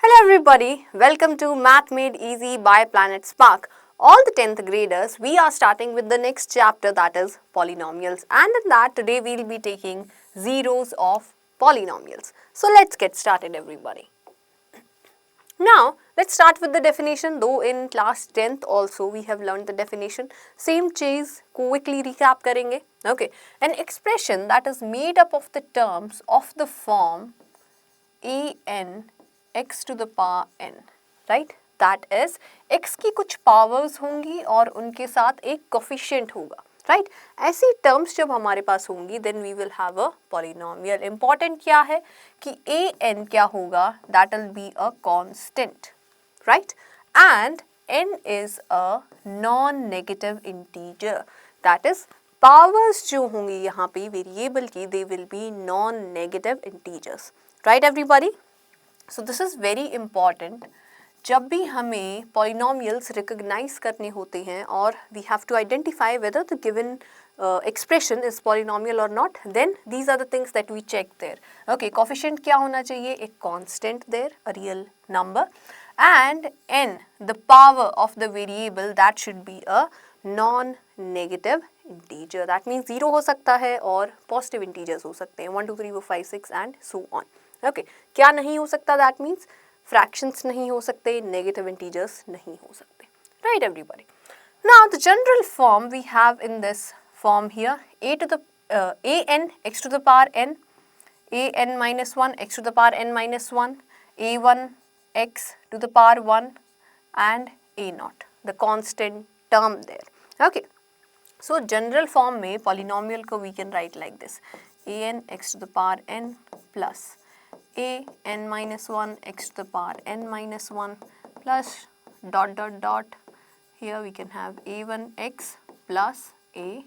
Hello everybody, welcome to Math Made Easy by Planet Spark. All the 10th graders, we are starting with the next chapter, that is polynomials, and in that today we will be taking zeros of polynomials. So let's get started everybody. Now let's start with the definition, though in class 10th also we have learned the definition. Same चीज quickly recap करेंगे. Okay, an expression that is made up of the terms of the form an x to the power n, right? That is, x की कुछ powers होंगी और उनके साथ एक coefficient होगा, right? ऐसी terms जब हमारे पास होंगी then we will have a polynomial. Important क्या है कि an क्या होगा? That will be a constant, right? And n is a non-negative integer. That is, powers जो होंगी यहाँ पे variable की they will be non-negative integers. Right everybody? So this is very important. जब भी हमें polynomials recognize करने होते हैं और we have to identify whether the given expression is polynomial or not, then these are the things that we check there. Okay, coefficient क्या होना चाहिए? एक constant there, a real number, and n, the power of the variable, that should be a non-negative integer. That means 0 हो सकता है और positive integers हो सकते हैं 1 2 3 4 5 6 and so on. Okay, क्या नहीं हो सकता? That means fractions नहीं हो सकते, negative integers नहीं हो सकते. Right everybody? Now the general form we have in this form here, a to the an x to the power n, an minus 1 x to the power n minus 1, a1 x to the power 1 and a naught, the constant term there. Okay, so general form में polynomial को we can write like this: an x to the power n plus a n minus 1 x to the power n minus 1 plus dot dot dot. Here we can have a1 x plus a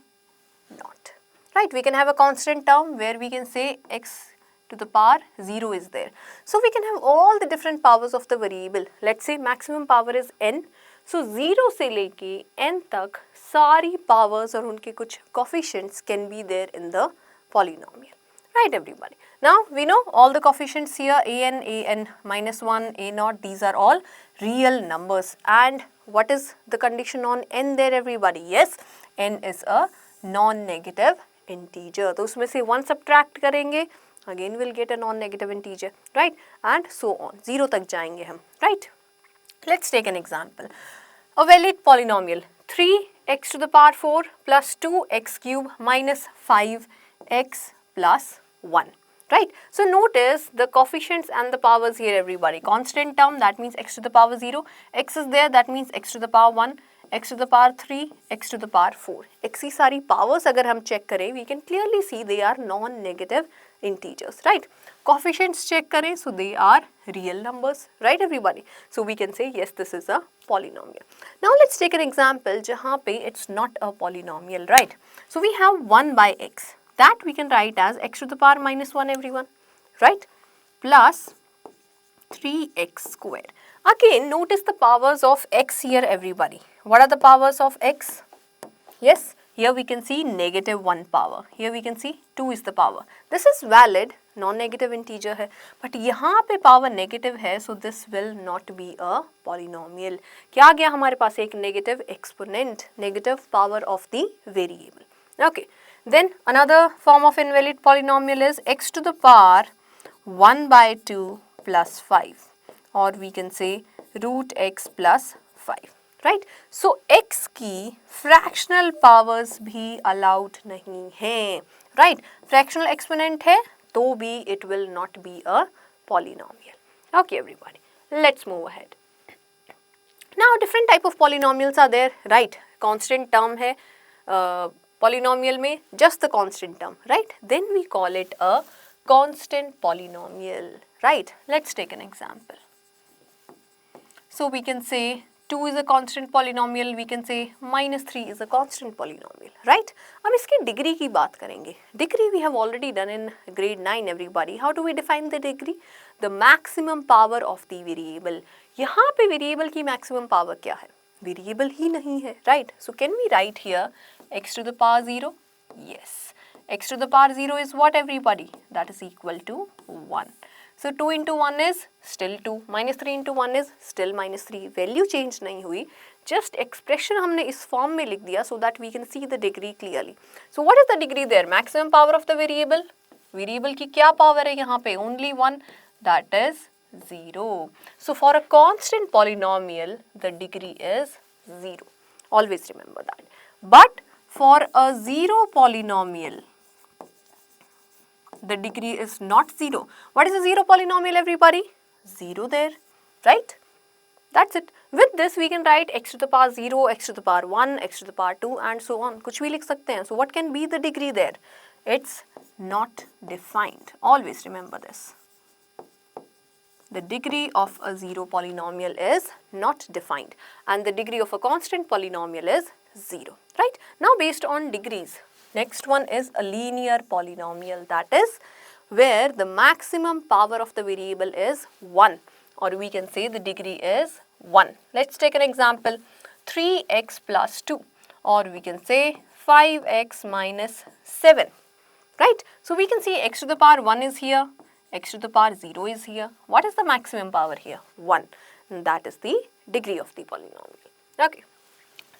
naught. Right, we can have a constant term where we can say x to the power 0 is there. So we can have all the different powers of the variable. Let's say maximum power is n. So 0 से लेके n तक सारी powers और उनके कुछ coefficients can be there in the polynomial. Right everybody? Now we know all the coefficients here, an minus 1, a naught, these are all real numbers. And what is the condition on n there everybody? Yes, n is a non-negative integer. तो उसमें से 1 subtract करेंगे, again we'll get a non-negative integer, right? And so on, 0 तक जाएंगे हम, right? Let's take an example. A valid polynomial 3x to the power 4 plus 2x cube minus 5x plus 1. Right? So notice the coefficients and the powers here everybody. Constant term, that means x to the power 0. X is there, that means x to the power 1. X to the power 3, x to the power 4. x की सारी powers अगर हम check करें, we can clearly see they are non-negative integers, right? Coefficients check करें, so they are real numbers, right everybody? So we can say yes, this is a polynomial. Now let's take an example जहाँ पे it's not a polynomial, right? So we have 1 by x. That we can write as x to the power minus 1 everyone, right? Plus 3x squared. Again, notice the powers of x here everybody. What are the powers of x? Yes, here we can see negative 1 power. Here we can see 2 is the power. This is valid, non-negative integer है. But यहाँ पे power negative है, so this will not be a polynomial. क्या आ गया हमारे पास? एक negative exponent, negative power of the variable. Okay. Then another form of invalid polynomial is x to the power 1 by 2 plus 5, or we can say root x plus 5, right? So x की fractional powers भी allowed नहीं हैं, right? Fractional exponent है तो भी it will not be a polynomial. Okay everybody, let's move ahead. Now different type of polynomials are there, right? Constant term है polynomial में, just the constant term, right? Then we call it a constant polynomial, right? Let's take an example. So we can say 2 is a constant polynomial, we can say minus 3 is a constant polynomial, right? अब इसके degree की बात करेंगे. Degree we have already done in grade 9 everybody. How do we define the degree? The maximum power of the variable. यहाँ पे variable की maximum power क्या है? Variable ही नहीं है, right? So can we write here x to the power 0? Yes. X to the power 0 is what everybody? That is equal to 1. So 2 into 1 is still 2, minus 3 into 1 is still minus 3. Value change नहीं हुई, just expression हमने इस form में लिख दिया so that we can see the degree clearly. So what is the degree there? Maximum power of the variable. Variable की क्या power है यहाँ पे? Only 1, that is 0. So for a constant polynomial the degree is 0. Always remember that. But for a zero polynomial the degree is not 0. What is a zero polynomial, everybody? 0 there, right? That's it. With this we can write x to the power 0, x to the power 1, x to the power 2 and so on. कुछ भी लिख सकते हैं. So what can be the degree there? It's not defined. Always remember this. The degree of a zero polynomial is not defined and the degree of a constant polynomial is 0, right? Now based on degrees, next one is a linear polynomial, that is where the maximum power of the variable is 1 or we can say the degree is 1. Let's take an example, 3x plus 2 or we can say 5x minus 7, right? So we can see x to the power 1 is here, x to the power 0 is here. What is the maximum power here? 1. And that is the degree of the polynomial. Okay.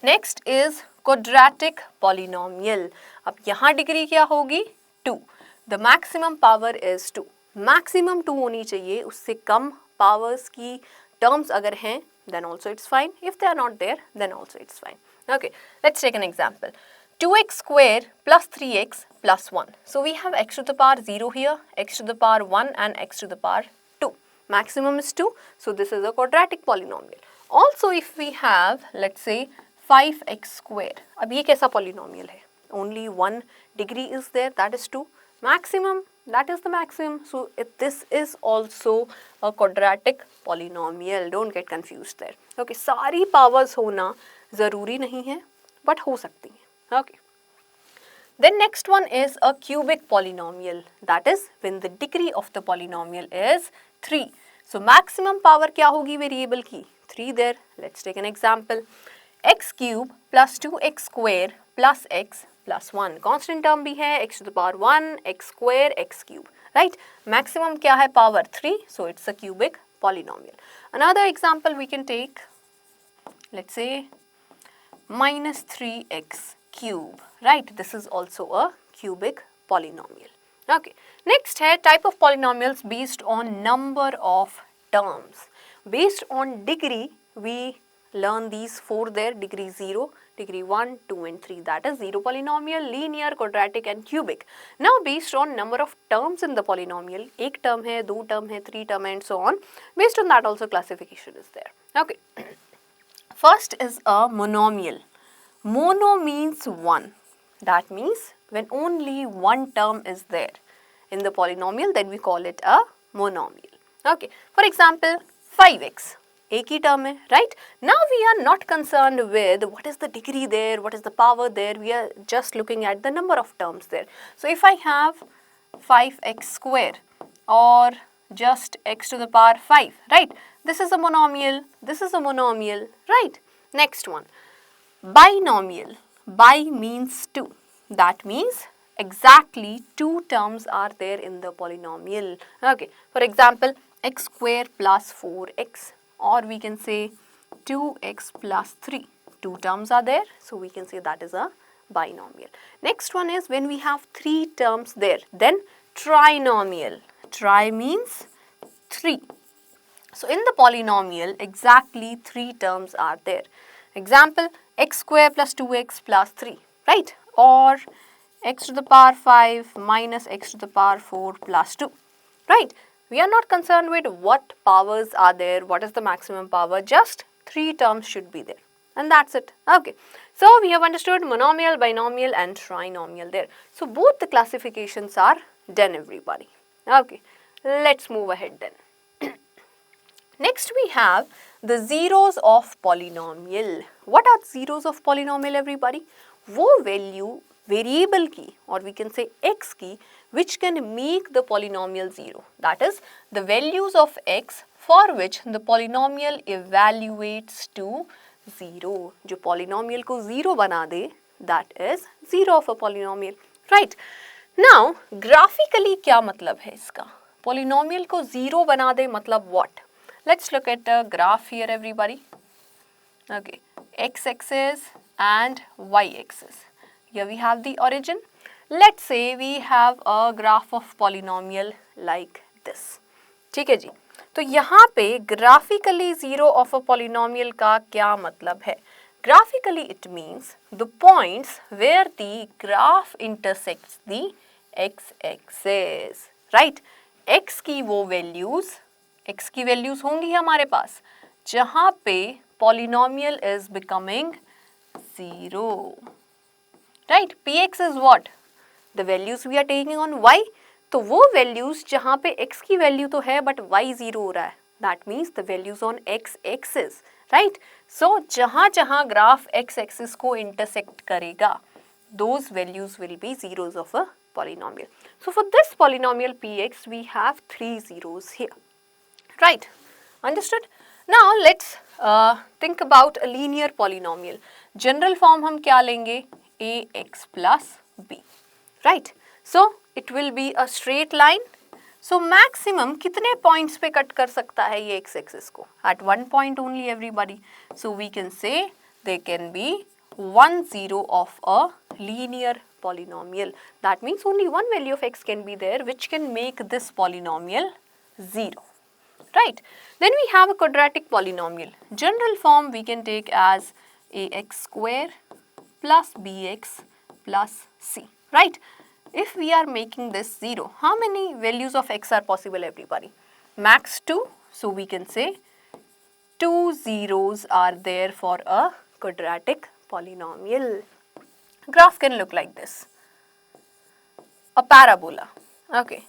Next is quadratic polynomial. अब यहाँ degree क्या होगी? 2. The maximum power is 2. Maximum 2 होनी चाहिए, उससे कम powers की terms अगर हैं then also it's fine. If they are not there then also it's fine. Okay, let's take an example. 2x square plus 3x plus 1. So we have x to the power 0 here, x to the power 1 and x to the power 2. Maximum is 2. So this is a quadratic polynomial. Also if we have, let's say, 5x square. अब ये कैसा polynomial है? Only one degree is there, that is 2. Maximum, that is the maximum. So this is also a quadratic polynomial. Don't get confused there. Okay, सारी powers होना ज़रूरी नहीं है, but हो सकती हैं. Okay. Then next one is a cubic polynomial. That is when the degree of the polynomial is 3. So maximum power क्या होगी variable की? 3 there. Let's take an example. X cube plus 2x square plus x plus 1. Constant term भी है, x to the power 1, x square, x cube. Right? Maximum क्या है? Power 3. So it's a cubic polynomial. Another example we can take. Let's say minus 3x cube, right? This is also a cubic polynomial. Okay, next है type of polynomials based on number of terms. Based on degree, we learn these 4 there, degree 0, degree 1, 2 and 3. That is zero polynomial, linear, quadratic and cubic. Now based on number of terms in the polynomial, एक term है, 2 term है, 3 term and so on. Based on that also classification is there. Okay. First is a monomial. Mono means 1. That means when only one term is there in the polynomial, then we call it a monomial. Okay. For example, 5x. एक ही term है, right? Now we are not concerned with what is the degree there, what is the power there. We are just looking at the number of terms there. So if I have 5x square or just x to the power 5, right? This is a monomial, this is a monomial, right? Next one, binomial. Bi means 2. That means exactly 2 terms are there in the polynomial. Okay, for example, x square plus 4x, or we can say 2x plus 3. 2 terms are there, so we can say that is a binomial. Next one is when we have 3 terms there, then trinomial. Tri means 3. So in the polynomial, exactly 3 terms are there. Example, x square plus 2x plus 3, right? Or x to the power 5 minus x to the power 4 plus 2, right? We are not concerned with what powers are there, what is the maximum power, just 3 terms should be there. And that's it. Okay. So we have understood monomial, binomial and trinomial there. So both the classifications are done, everybody. Okay. Let's move ahead then. Next we have the zeros of polynomial. What are zeros of polynomial, everybody? वो value variable की, or we can say x की, which can make the polynomial 0. That is the values of x for which the polynomial evaluates to 0. जो polynomial को 0 बना दे, that is 0 of a polynomial, right? Now graphically क्या मतलब है इसका? Polynomial को zero बना दे मतलब what? Let's look at the graph here everybody. Okay, x-axis and y-axis. Here we have the origin. Let's say we have a graph of polynomial like this. ठीक है जी. तो यहाँ पे graphically zero of a polynomial का क्या मतलब है? Graphically it means the points where the graph intersects the x-axis. Right? x की वो values होंगी हमारे पास जहाँ पे polynomial is becoming zero. Right? Px is what? The values we are taking on y. तो वो values जहाँ पे x की value तो है but y zero हो रहा है. That means the values on x axis. Right? So जहाँ जहाँ graph x axis को intersect करेगा, those values will be zeros of a polynomial. So for this polynomial px we have 3 zeros here. Right? Understood? Now let's think about a linear polynomial. General form हम क्या लेंगे? ax plus b. Right? So it will be a straight line. So maximum कितने points पे cut कर सकता है ये x axis को? At one point only everybody. So we can say there can be 1 0 of a linear polynomial. That means only one value of x can be there which can make this polynomial 0. Right? Then we have a quadratic polynomial. General form we can take as ax square plus bx plus c. Right? If we are making this 0, how many values of x are possible everybody? Max 2. So we can say 2 zeros are there for a quadratic polynomial. Graph can look like this. A parabola. Okay.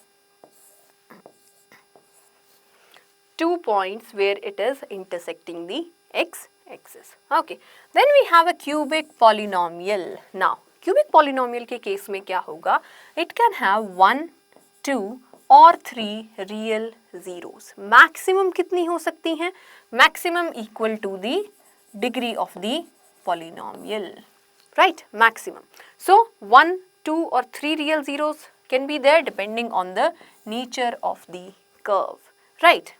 2 points where it is intersecting the x-axis. Okay. Then we have a cubic polynomial. Now, cubic polynomial के case में क्या होगा? It can have 1, 2 or 3 real zeros. Maximum कितनी हो सकती हैं? Maximum equal to the degree of the polynomial. Right? Maximum. So, 1, 2 or 3 real zeros can be there depending on the nature of the curve. Right?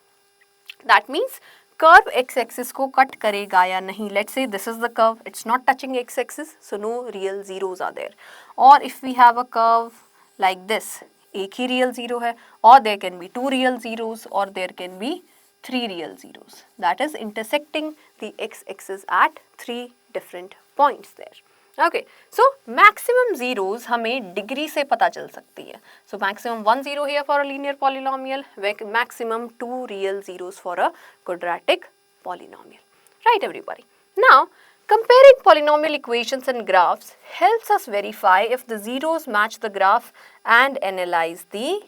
That means curve x-axis को cut करेगा या नहीं. Let's say this is the curve, it's not touching x-axis, so no real zeros are there. Or if we have a curve like this, एक ही real zero है, or there can be 2 real zeros, or there can be 3 real zeros. That is intersecting the x-axis at 3 different points there. Okay, so maximum zeros हमें degree से पता चल सकती है. So maximum 1 0 here for a linear polynomial, maximum 2 real zeros for a quadratic polynomial. Right everybody? Now comparing polynomial equations and graphs helps us verify if the zeros match the graph and analyze the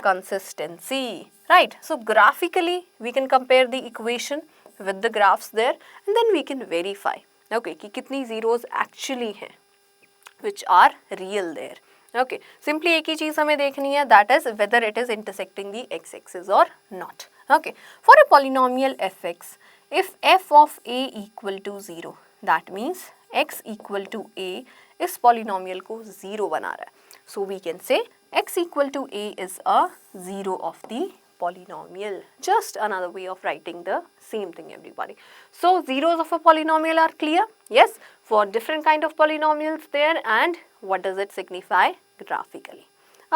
consistency. Right? So graphically we can compare the equation with the graphs there and then we can verify. Okay, कि कितनी zeros actually हैं which are real there. Okay, simply एक ही चीज़ हमें देखनी है, that is whether it is intersecting the x-axis or not. Okay, for a polynomial fx, if f of a equal to 0, that means x equal to a इस polynomial को 0 बना रहा है. So we can say x equal to a is a 0 of the polynomial. Just another way of writing the same thing everybody. So zeros of a polynomial are clear? Yes, for different kind of polynomials there, and what does it signify graphically?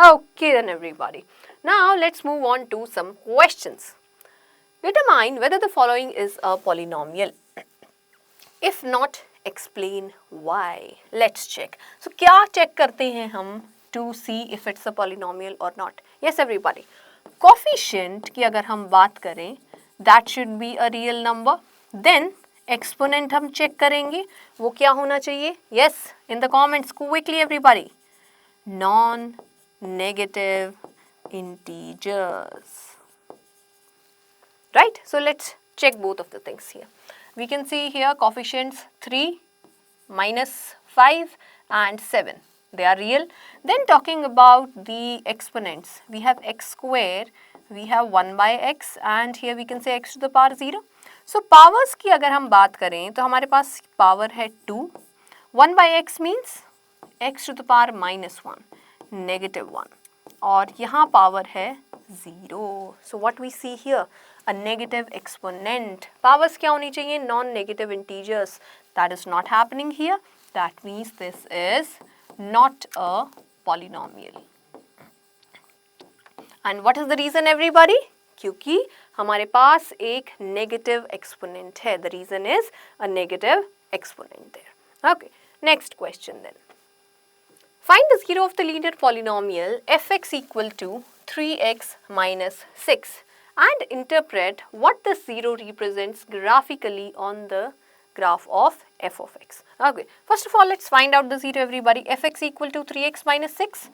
Okay then everybody. Now let's move on to some questions. Determine whether the following is a polynomial. If not, explain why. Let's check. So क्या check करते हैं हम to see if it's a polynomial or not? Yes everybody. Coefficient की अगर हम बात करें, that should be a real number. Then exponent हम check करेंगे, वो क्या होना चाहिए? Yes, in the comments quickly everybody. Non-negative integers. Right? So let's check both of the things here. We can see here coefficients 3, -5 and 7. They are real. Then talking about the exponents, we have x square, we have 1 by x and here we can say x to the power 0. So powers की अगर हम बात करें तो हमारे पास power है 2. 1 by x means x to the power -1, -1. और यहाँ पावर है 0. So what we see here, a negative exponent. Powers क्या होनी चाहिए? Non negative integers. That is not happening here. That means this is not a polynomial. And what is the reason everybody? क्योंकि हमारे पास एक negative exponent है. The reason is a negative exponent there. Okay, next question then. Find the zero of the linear polynomial fx equal to 3x minus 6 and interpret what the zero represents graphically on the graph of f of x. Okay, first of all let's find out the zero everybody. Fx equal to 3x minus 6.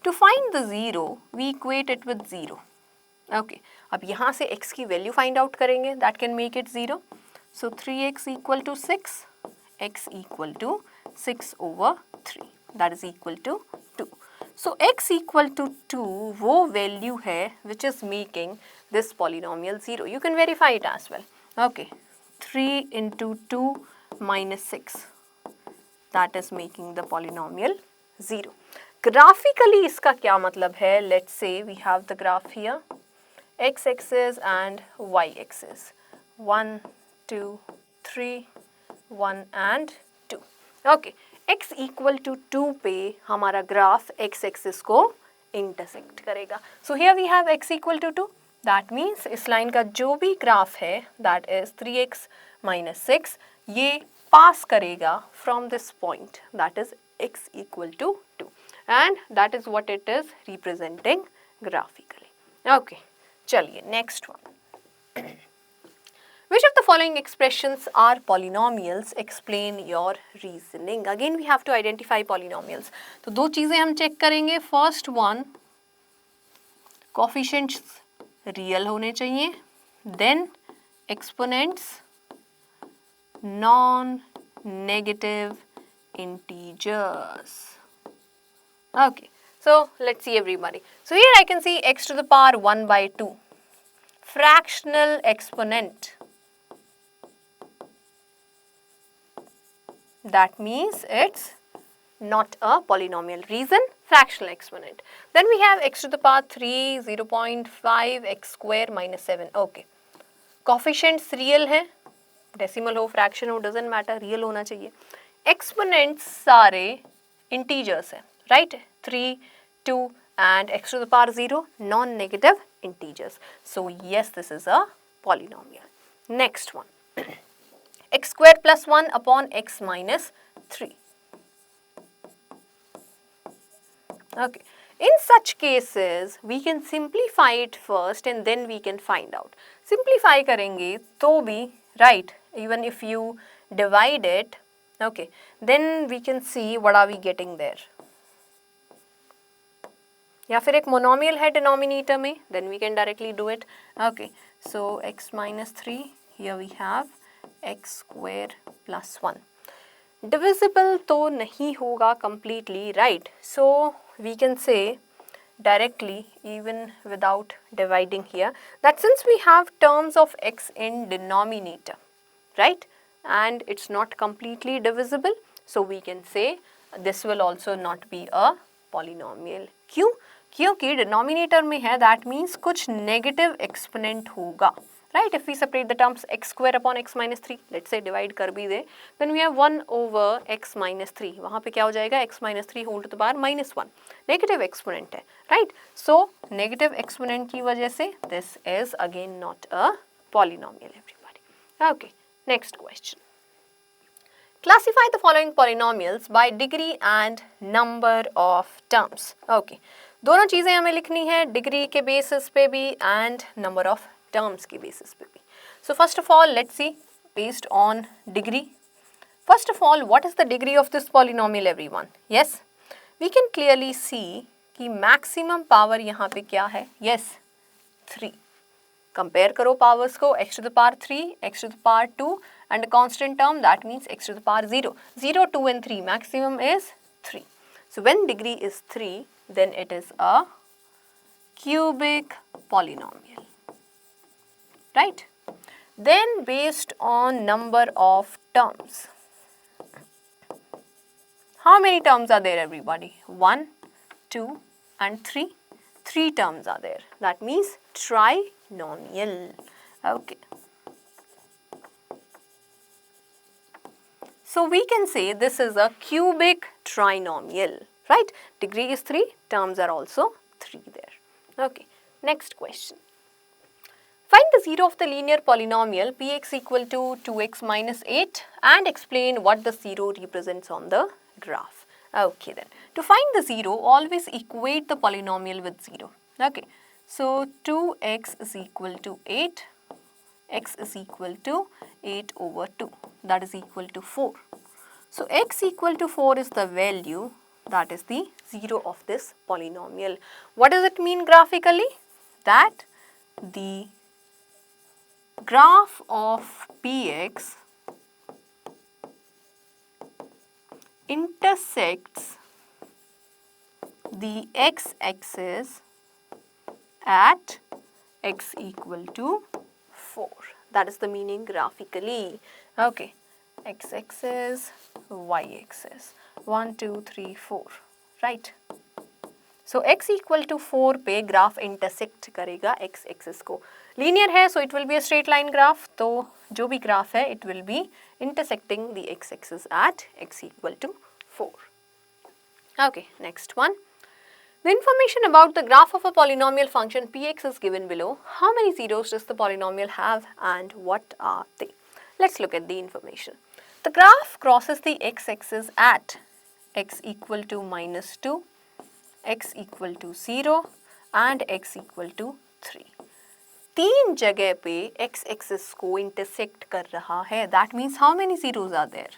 To find the zero we equate it with 0. Okay, अब यहाँ से x की value find out करेंगे, that can make it 0. So 3x equal to 6, x equal to 6 over 3. That is equal to 2. So x equal to 2 वो value है which is making this polynomial 0. You can verify it as well. Okay, 3 into 2 minus 6. That is making the polynomial 0. Graphically इसका क्या मतलब है? Let's say we have the graph here. X axis and y axis. 1, 2, 3, 1 and 2. Okay. x equal to 2 पे हमारा graph x axis को intersect करेगा. So here we have x equal to 2. दैट मीन्स इस लाइन का जो भी ग्राफ है दैट इज 3x minus 6, ये पास करेगा from this point that is x equal to 2 and that is what it is representing graphically. Okay, चलिए next one. Which of the following expressions are polynomials? Explain your reasoning. Again we have to identify polynomials. तो दो चीजें हम check करेंगे. First one, coefficients real होने चाहिए. Then exponents non-negative integers. Okay, so let's see everybody. So here I can see x to the power 1 by 2. Fractional exponent. That means it's not a polynomial. Reason, fractional exponent. Then we have x to the power 3, 0.5, x square minus 7. Okay. Coefficients real है, decimal हो, fraction हो, doesn't matter, real होना चाहिए. Exponents सारे integers हैं, right? 3, 2 and x to the power 0, non-negative integers. So yes, this is a polynomial. Next one. x square plus 1 upon x minus 3. Okay. In such cases, we can simplify it first and then we can find out. Simplify करेंगे तो भी, right, even if you divide it, okay, then we can see what are we getting there. या फिर एक monomial है denominator में, then we can directly do it. Okay, so x minus 3, here we have x square plus 1. Divisible तो नहीं होगा completely, right? So we can say directly even without dividing here that since we have terms of x in denominator, right, and it's not completely divisible, so we can say this will also not be a polynomial. क्यों? क्योंकि denominator में है, that means कुछ negative exponent होगा. Right, if we separate the terms x square upon x minus 3, let's say divide कर भी दे, then we have 1 over x minus 3. वहाँ पे क्या हो जाएगा? x minus 3 whole to the power minus 1. Negative exponent है, right? So negative exponent की वजह से this is again not a polynomial, everybody. Okay, next question. Classify the following polynomials by degree and number of terms. Okay, दोनों चीजें हमें लिखनी है, degree के basis पे भी and number of terms की basis पे भी. So first of all, let's see based on degree. First of all, what is the degree of this polynomial, everyone? Yes, we can clearly see कि maximum power यहाँ पे क्या है? Yes, 3. Compare करो powers को, x to the power 3, x to the power 2 and a constant term, that means x to the power 0. 0, 2 and 3, maximum is 3. So when degree is 3, then it is a cubic polynomial. Right? Then based on number of terms. How many terms are there, everybody? 1, 2 and 3. 3 terms are there. That means trinomial. Okay. So we can say this is a cubic trinomial, right? Degree is 3, terms are also 3 there. Okay, next question. Find the zero of the linear polynomial px equal to 2x minus 8 and explain what the zero represents on the graph. Okay then, to find the zero, always equate the polynomial with 0. Okay, so 2x is equal to 8, x is equal to 8 over 2, that is equal to 4. So x equal to 4 is the value, that is the zero of this polynomial. What does it mean graphically? That the graph of px intersects the x-axis at x equal to 4. That is the meaning graphically. Okay, x-axis, y-axis, 1, 2, 3, 4, right? So x equal to 4 पे graph intersect करेगा x axis को. Linear है so it will be a straight line graph. तो जो भी graph है it will be intersecting the x axis at x equal to 4. Okay, next one. The information about the graph of a polynomial function px is given below. How many zeros does the polynomial have and what are they? Let's look at the information. The graph crosses the x-axis at x equal to minus 2, x equal to 0 and x equal to 3. 3 जगह पे x-axis को intersect कर रहा है. That means how many zeros are there?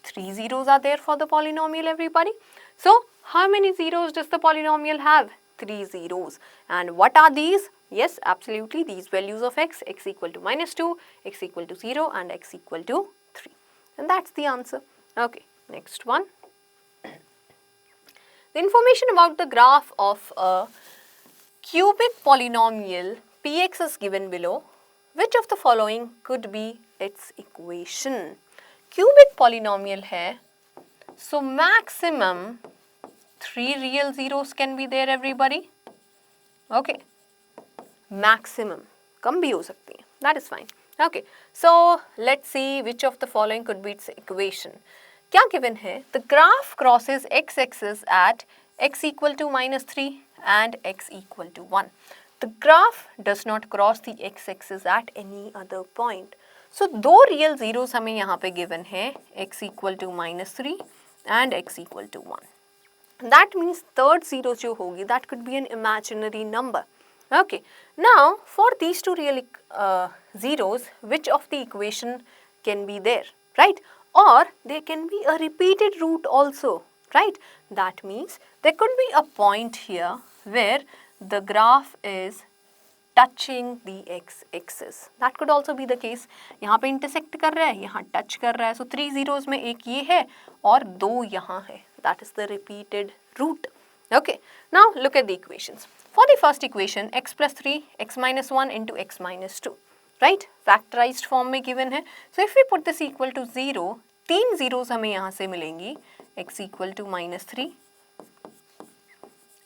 3 zeros are there for the polynomial, everybody. So how many zeros does the polynomial have? 3 zeros. And what are these? Yes, absolutely, these values of x equal to minus 2, x equal to 0 and x equal to 3. And that's the answer. Okay, next one. The information about the graph of a cubic polynomial px is given below. Which of the following could be its equation? Cubic polynomial है, so maximum 3 real zeros can be there, everybody. Okay, maximum, कम भी हो सकती है, that is fine. Okay, so let's see which of the following could be its equation. क्या given है? The graph crosses x-axis at x equal to minus 3 and x equal to 1. The graph does not cross the x-axis at any other point. So दो real zeros हमें यहाँ पे given है, x equal to minus 3 and x equal to 1. That means third zero जो होगी, that could be an imaginary number. Okay, now for these two real zeros, which of the equation can be there, right? Or there can be a repeated root also, right? That means there could be a point here where the graph is touching the x-axis. That could also be the case. यहाँ पे intersect कर रहा है, यहाँ touch कर रहा है. So 3 zeros में एक ये है और 2 यहाँ है. That is the repeated root. Okay. Now look at the equations. For the first equation, x plus 3, x minus 1 into x minus 2. Right? Factorized form में given है. So if we put this equal to 0, 3 zeros हमें यहाँ से मिलेंगी. X equal to minus 3,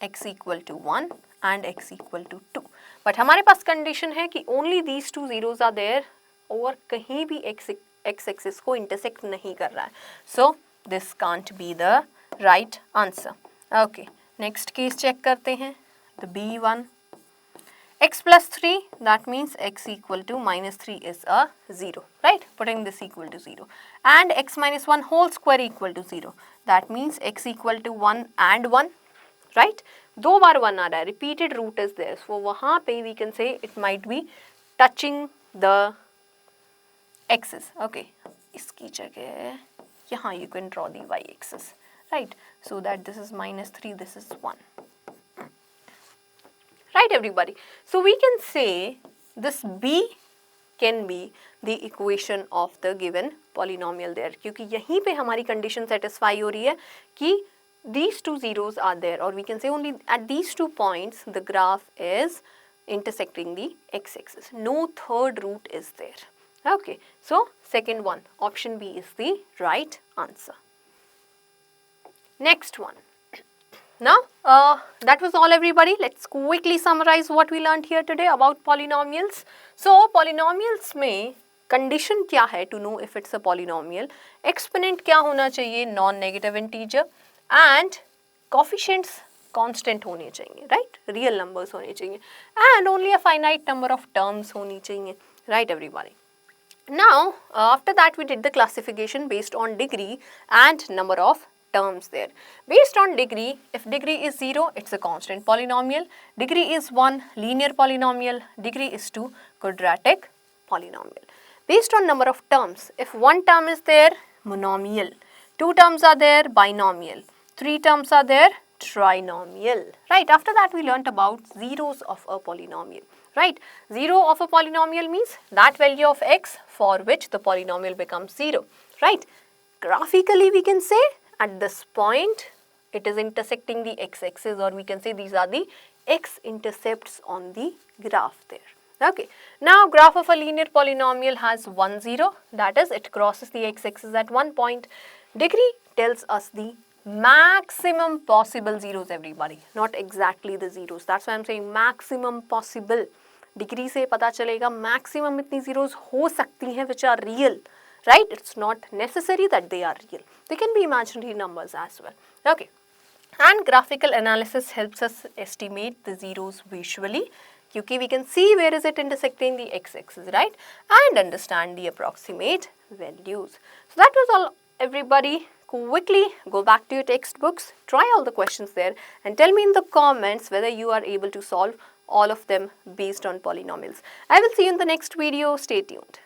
x equal to 1 and x equal to 2. But हमारे पास condition है कि only these 2 zeros are there और कहीं भी x axis को intersect नहीं कर रहा है. So this can't be the right answer. Okay. Next case check करते हैं. The B1. X plus 3, that means x equal to minus 3 is a 0, right? Putting this equal to 0. And x minus 1 whole square equal to 0. That means x equal to 1 and 1, right? दो बार 1 आ रहा है, repeated root is there. So वहाँ पे we can say it might be touching the axis. Okay, इसकी जगह यहाँ you can draw the y-axis, right? So that this is minus 3, this is 1. Right, everybody? So we can say this B can be the equation of the given polynomial there. क्योंकि यहीं पे हमारी condition satisfy हो रही है कि these 2 zeros are there, or we can say only at these 2 points the graph is intersecting the x-axis. No third root is there. Okay, so second one, option B is the right answer. Next one. Now, that was all everybody. Let's quickly summarize what we learned here today about polynomials. So, polynomials में condition क्या है to know if it's a polynomial, exponent क्या होना चाहिए, non-negative integer, and coefficients constant होने चाहिए, right? Real numbers होने चाहिए, and only a finite number of terms होनी चाहिए, right everybody? Now, after that we did the classification based on degree and number of terms there. Based on degree, if degree is 0, it's a constant polynomial. Degree is 1, linear polynomial. Degree is 2, quadratic polynomial. Based on number of terms, if one term is there, monomial. Two terms are there, binomial. Three terms are there, trinomial. Right, after that we learnt about zeros of a polynomial. Right, 0 of a polynomial means that value of x for which the polynomial becomes 0. Right, graphically we can say at this point it is intersecting the x-axis, or we can say these are the x-intercepts on the graph there. Okay, now graph of a linear polynomial has 1, 0, that is it crosses the x-axis at one point. Degree tells us the maximum possible zeros everybody, not exactly the zeros. That's why I'm saying maximum possible. Degree से पता चलेगा maximum इतनी zeros हो सकती हैं which are real, right? It's not necessary that they are real. They can be imaginary numbers as well. Okay, and graphical analysis helps us estimate the zeros visually, क्योंकि we can see where is it intersecting the x-axis, right? And understand the approximate values. So that was all everybody. Quickly go back to your textbooks, try all the questions there, and tell me in the comments whether you are able to solve all of them based on polynomials. I will see you in the next video. Stay tuned.